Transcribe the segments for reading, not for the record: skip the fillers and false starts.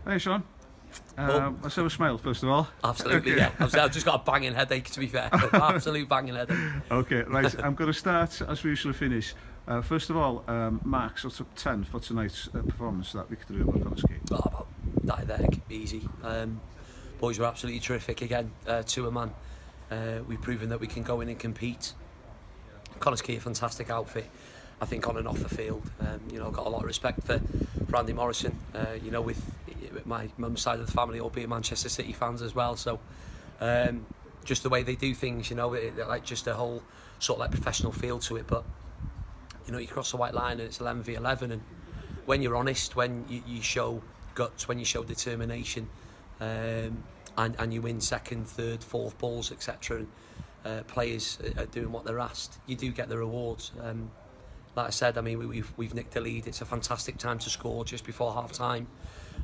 Hey Sean, let's have a smile first of all. Absolutely, okay. Yeah. I've just got a banging headache, to be fair. Absolute banging headache. Okay, right. I'm going to start as we usually finish. First of all, marks or top 10 for tonight's performance, that victory over Connhas Quay. About that easy. Boys were absolutely terrific again, to a man. We've proven that we can go in and compete. Connhas Quay, a fantastic outfit, I think, on and off the field. Got a lot of respect for Andy Morrison. With my mum's side of the family all being Manchester City fans as well. So just the way they do things, like just a whole sort of like professional feel to it. But you cross the white line and it's 11v11, and when you're honest, when you show guts, when you show determination, and you win second, third, fourth balls, etc. And players are doing what they're asked, you do get the rewards. Like I said, I mean, we've nicked the lead. It's a fantastic time to score just before half time,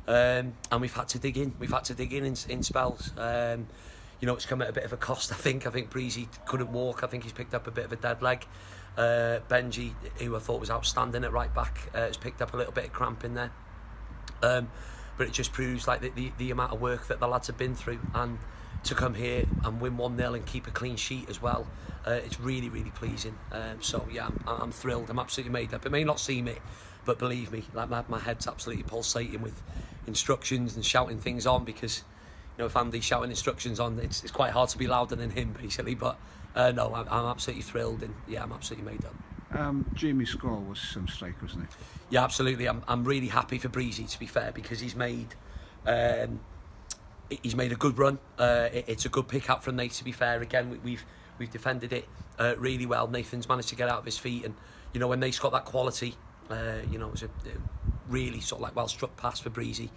and we've had to dig in. We've had to dig in spells. It's come at a bit of a cost. I think Breezy couldn't walk. I think he's picked up a bit of a dead leg. Benji, who I thought was outstanding at right back, has picked up a little bit of cramp in there. But it just proves like the amount of work that the lads have been through, and to come here and win 1-0 and keep a clean sheet as well, it's really, really pleasing. So yeah, I'm thrilled. I'm absolutely made up. It may not seem it, but believe me, like my head's absolutely pulsating with instructions and shouting things on, because if Andy's shouting instructions on, it's quite hard to be louder than him, basically. But no, I'm absolutely thrilled, and yeah, I'm absolutely made up. Jamie's score was some strike, wasn't it? Yeah, absolutely. I'm really happy for Breezy, to be fair, because he's made a good run. It's a good pick up from Nate, to be fair. Again, we've defended it really well. Nathan's managed to get out of his feet, and when Nate's got that quality, it was a really sort of like well struck pass for Breezy.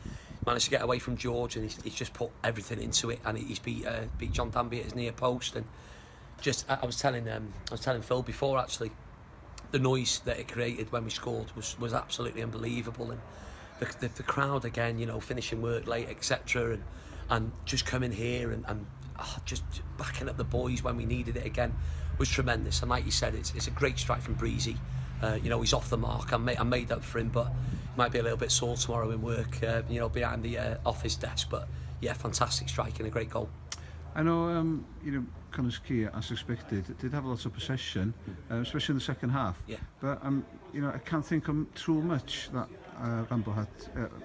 Managed to get away from George, and he's just put everything into it, and he's beat John Danby at his near post. And just I was telling Phil before, actually, the noise that it created when we scored was absolutely unbelievable, and the crowd again, finishing work late, etc., and just coming here and just backing up the boys when we needed it again was tremendous. And like you said, it's a great strike from Breezy. He's off the mark. I'm made up for him, but might be a little bit sore tomorrow in work, behind the office desk. But yeah, fantastic strike and a great goal. I know, Connhas Quay, as expected, did have lots of possession, especially in the second half. Yeah. But I can't think of too much that Rambo had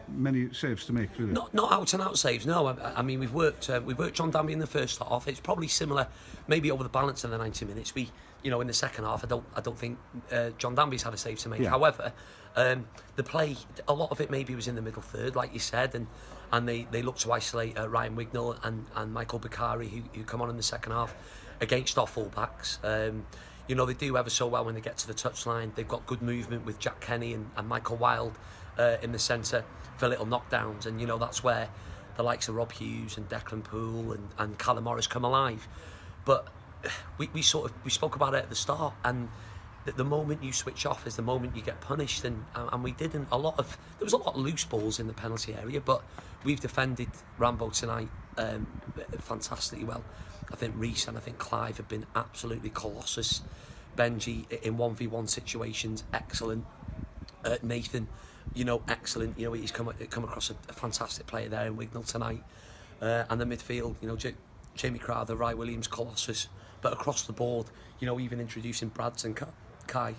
many saves to make, really. Not out and out saves. No, I mean we've worked John Danby in the first half. It's probably similar, maybe over the balance in the 90 minutes. We, in the second half, I don't think John Danby's had a save to make. Yeah. However, the play, a lot of it maybe was in the middle third, like you said, and they looked to isolate Ryan Wignall and Michael Bakari, who come on in the second half against our full-backs. They do ever so well when they get to the touchline. They've got good movement with Jack Kenny and Michael Wilde in the centre for little knockdowns, and that's where the likes of Rob Hughes and Declan Poole and Callum Morris come alive. But we spoke about it at the start, and the moment you switch off is the moment you get punished, and we didn't. There was a lot of loose balls in the penalty area, but we've defended Rambo tonight fantastically well. I think Reece and I think Clive have been absolutely colossus. Benji in 1v1 situations, excellent. Nathan, excellent. He's come across a fantastic player there in Wignall tonight. And the midfield, Jamie Crowther, Ry Williams, colossus. But across the board, even introducing Brads and Kai,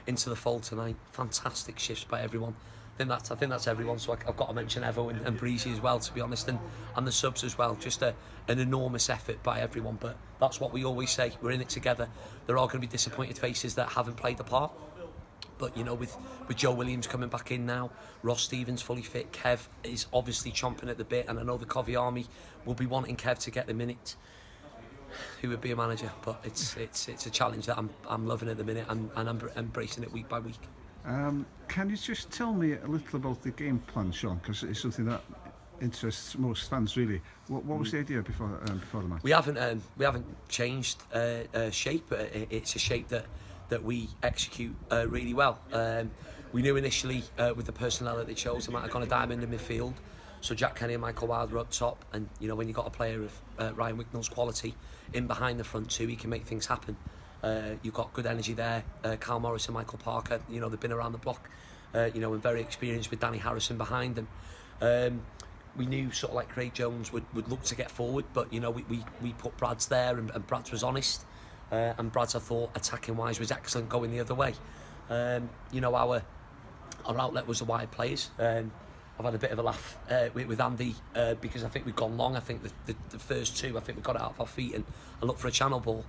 into the fold tonight. Fantastic shifts by everyone. I think that's everyone. So I've got to mention Evo and Breezy as well, to be honest, and the subs as well. Just an enormous effort by everyone. But that's what we always say. We're in it together. There are going to be disappointed faces that haven't played the part. But with Joe Williams coming back in now, Ross Stevens fully fit, Kev is obviously chomping at the bit, and I know the Covey Army will be wanting Kev to get the minutes. Who would be a manager? But it's a challenge that I'm loving at the minute, and I'm embracing it week by week. Can you just tell me a little about the game plan, Sean? Because it's something that interests most fans, really. What was the idea before the match? We haven't changed shape. It's a shape that we execute really well. We knew initially with the personnel that they chose, they might have gone a diamond in midfield. So Jack Kenny and Michael Wilde were up top, and when you've got a player of Ryan Wignall's quality in behind the front two, he can make things happen. You've got good energy there. Carl Morris and Michael Parker, they've been around the block, and very experienced with Danny Harrison behind them. We knew sort of like Craig Jones would look to get forward, but you know we put Brad's there, and Brad's was honest, and Brad's, I thought, attacking wise was excellent going the other way. You know, our outlet was the wide players. I've had a bit of a laugh with Andy because I think we've gone long. I think the first two, I think we got it out of our feet and looked for a channel ball.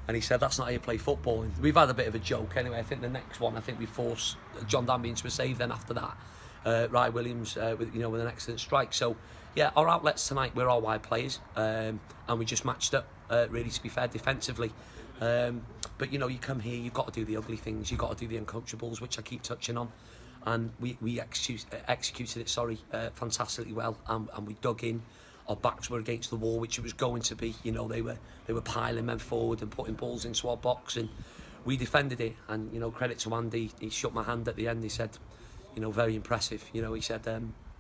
And he said, that's not how you play football. And we've had a bit of a joke anyway. I think the next one, I think we forced John Danby into a save then after that. Rai Williams with an excellent strike. So, yeah, our outlets tonight, we're all wide players. And we just matched up, really, to be fair, defensively. But, you know, you come here, you've got to do the ugly things. You've got to do the uncomfortables, which I keep touching on. And we executed it, fantastically well. And we dug in. Our backs were against the wall, which it was going to be. You know, they were piling men forward and putting balls into our box, and we defended it. And you know, credit to Andy, he shook my hand at the end. He said, you know, very impressive. You know, he said,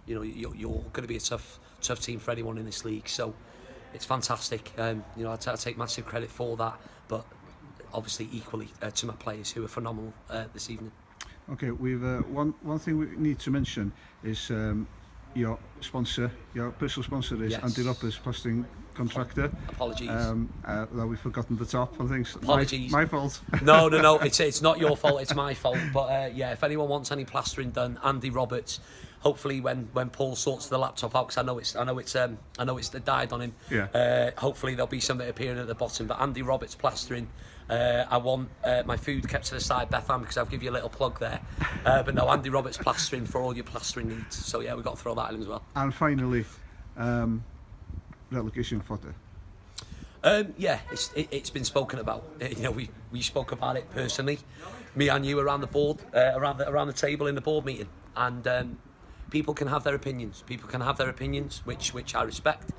you know, you're going to be a tough team for anyone in this league. So it's fantastic. You know, I take massive credit for that, but obviously equally to my players who are phenomenal this evening. Okay, we've one thing we need to mention is. Your sponsor, your personal sponsor is Andy Roberts, plastering contractor. Apologies. That we've forgotten the top and things. Apologies. My fault. No. It's not your fault. It's my fault. But yeah, if anyone wants any plastering done, Andy Roberts. Hopefully, when Paul sorts the laptop out, because I know it's died on him. Yeah. Hopefully, there'll be something appearing at the bottom. But Andy Roberts plastering. I want my food kept to the side, Bethan, because I'll give you a little plug there. But no, Andy Roberts plastering for all your plastering needs. So yeah, we've got to throw that in as well. And finally, relegation fodder. Yeah, it's been spoken about. You know, we spoke about it personally, me and you around the board, around the table in the board meeting, and people can have their opinions. People can have their opinions, which I respect.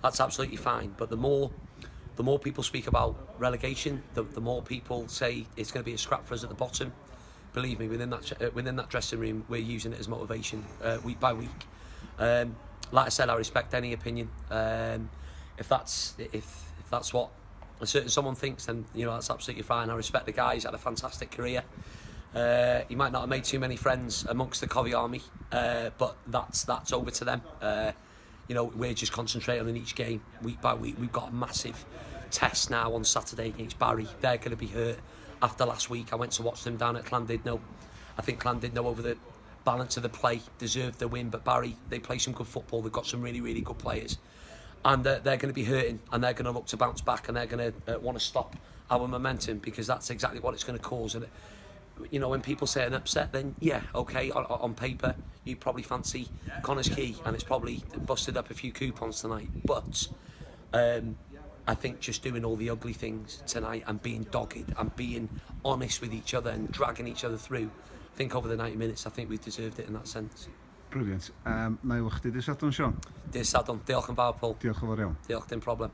That's absolutely fine. But the more people speak about relegation, the more people say it's going to be a scrap for us at the bottom. Believe me, within that dressing room, we're using it as motivation week by week. Like I said, I respect any opinion. If that's what a certain someone thinks, then you know that's absolutely fine. I respect the guy. He's had a fantastic career. He might not have made too many friends amongst the Covey army, but that's over to them. You know, we're just concentrating on each game week by week. We've got a massive test now on Saturday against Barry. They're going to be hurt after last week. I went to watch them down at Llandudno. I think Llandudno, over the balance of the play, deserved the win, but Barry, they play some good football. They've got some really, really good players. And they're going to be hurting, and they're going to look to bounce back, and they're going to want to stop our momentum, because that's exactly what it's going to cause. And you know, when people say an upset, then yeah, okay, on paper you probably fancy Connhas Quay, and it's probably busted up a few coupons tonight. But I think just doing all the ugly things tonight and being dogged and being honest with each other and dragging each other through, I think over the 90 minutes, I think we deserved it in that sense. Brilliant. Na i chdi, dy Sadwn, Sean? Dy Sadwn, diolch yn fawr, Paul. Diolch yn fawr iawn. Diolch, dim problem.